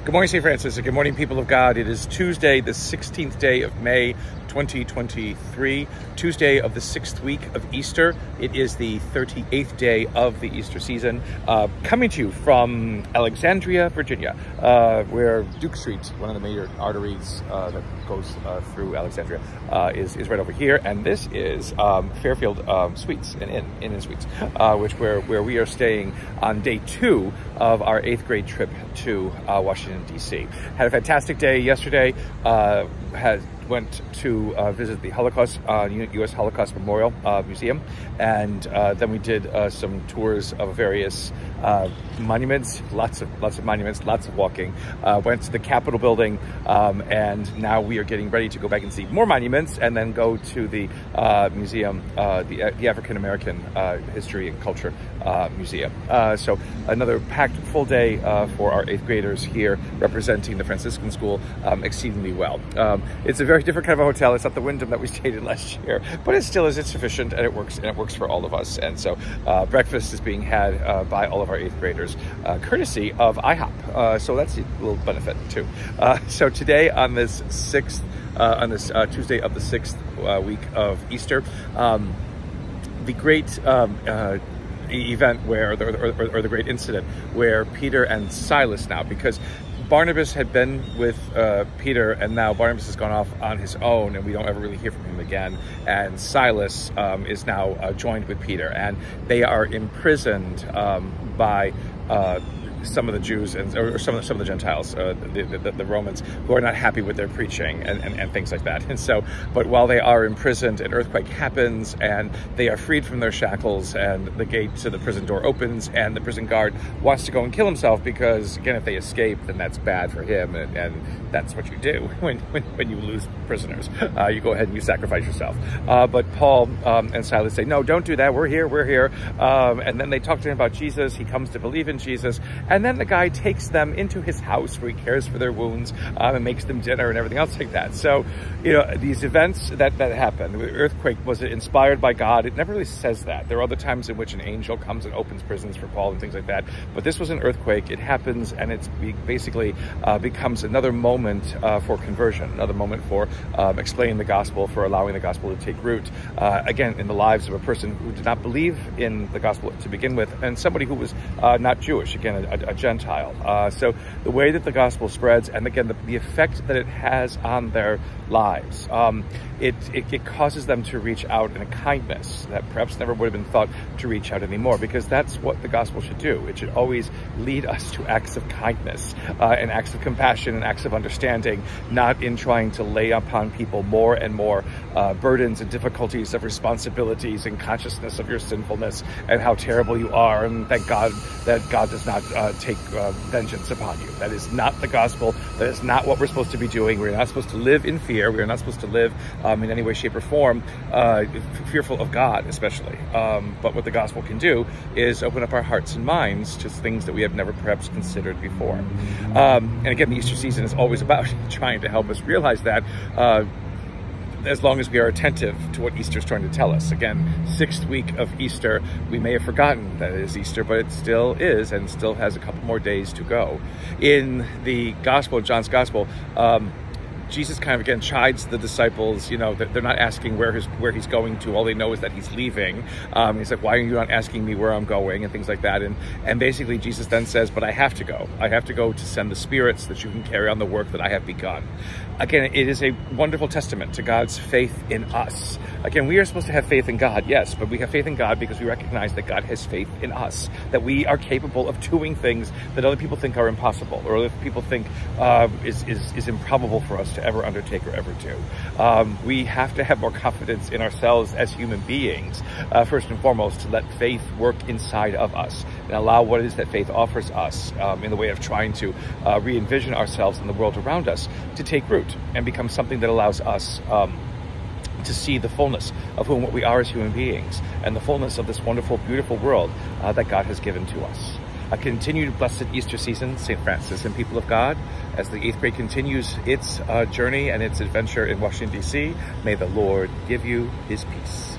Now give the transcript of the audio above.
Good morning, St. Francis, and good morning, people of God. It is Tuesday, the 16th day of May, 2023, Tuesday of the 6th week of Easter. It is the 38th day of the Easter season, coming to you from Alexandria, Virginia, where Duke Street, one of the major arteries that goes through Alexandria, is right over here. And this is Fairfield Suites, an Inn and Suites, where we are staying on day 2 of our 8th grade trip to Washington, D.C. Had a fantastic day yesterday. Went to visit the Holocaust, U.S. Holocaust Memorial Museum, and then we did some tours of various monuments, lots of monuments, lots of walking. Went to the Capitol building, and now we are getting ready to go back and see more monuments, and then go to the museum, the African American History and Culture Museum. So another packed full day for our 8th graders here, representing the Franciscan School exceedingly well. It's a very different kind of a hotel. It's not the Wyndham that we stayed in last year, but it still is. It's sufficient, and it works for all of us. And so breakfast is being had by all of our 8th graders, courtesy of IHOP. So that's a little benefit too. So today, on this Tuesday of the 6th week of Easter, the great event where, or the great incident where Peter and Silas now, because Barnabas had been with Peter, and now Barnabas has gone off on his own, and we don't ever really hear from him again. And Silas is now joined with Peter, and they are imprisoned by some of the Jews or some of the Gentiles, the Romans, who are not happy with their preaching and things like that. And so, but while they are imprisoned, an earthquake happens, and they are freed from their shackles, and the gate to the prison door opens, and the prison guard wants to go and kill himself, because again, if they escape, then that's bad for him, and that's what you do when you lose prisoners. You go ahead and you sacrifice yourself. But Paul and Silas say, no, don't do that. We're here. And then they talk to him about Jesus. He comes to believe in Jesus. And then the guy takes them into his house, where he cares for their wounds and makes them dinner and everything else like that. So, you know, these events that happen, the earthquake, was it inspired by God? It never really says that. There are other times in which an angel comes and opens prisons for Paul and things like that. But this was an earthquake. It happens, and it's basically becomes another moment for conversion, another moment for explaining the gospel, for allowing the gospel to take root, again, in the lives of a person who did not believe in the gospel to begin with, and somebody who was not Jewish, again, a Gentile. So the way that the gospel spreads, and again, the effect that it has on their lives, it causes them to reach out in a kindness that perhaps never would have been thought to reach out anymore, because that's what the gospel should do. It should always lead us to acts of kindness and acts of compassion and acts of understanding, not in trying to lay upon people more and more burdens and difficulties of responsibilities and consciousness of your sinfulness and how terrible you are, and thank God that God does not take vengeance upon you. That is not the gospel. That is not what we're supposed to be doing. We're not supposed to live in fear. We are not supposed to live in any way, shape, or form fearful of God, especially. But what the gospel can do is open up our hearts and minds to things that we have never perhaps considered before. And again, the Easter season is always about trying to help us realize that, as long as we are attentive to what Easter is trying to tell us. Again, 6th week of Easter, we may have forgotten that it is Easter, but it still is, and still has a couple more days to go. In the Gospel, John's Gospel, Jesus kind of, again, chides the disciples, you know, that they're not asking where he's going to. All they know is that he's leaving. He's like, why are you not asking me where I'm going, and things like that. And basically, Jesus then says, but I have to go. I have to go to send the spirits that you can carry on the work that I have begun. Again, it is a wonderful testament to God's faith in us. Again, we are supposed to have faith in God, yes, but we have faith in God because we recognize that God has faith in us, that we are capable of doing things that other people think are impossible, or other people think is improbable for us to ever undertake or ever do. We have to have more confidence in ourselves as human beings, first and foremost, to let faith work inside of us and allow what it is that faith offers us in the way of trying to re-envision ourselves in the world around us to take root and become something that allows us to see the fullness of what we are as human beings, and the fullness of this wonderful, beautiful world that God has given to us. A continued blessed Easter season, St. Francis and people of God, as the 8th grade continues its journey and its adventure in Washington, D.C. May the Lord give you his peace.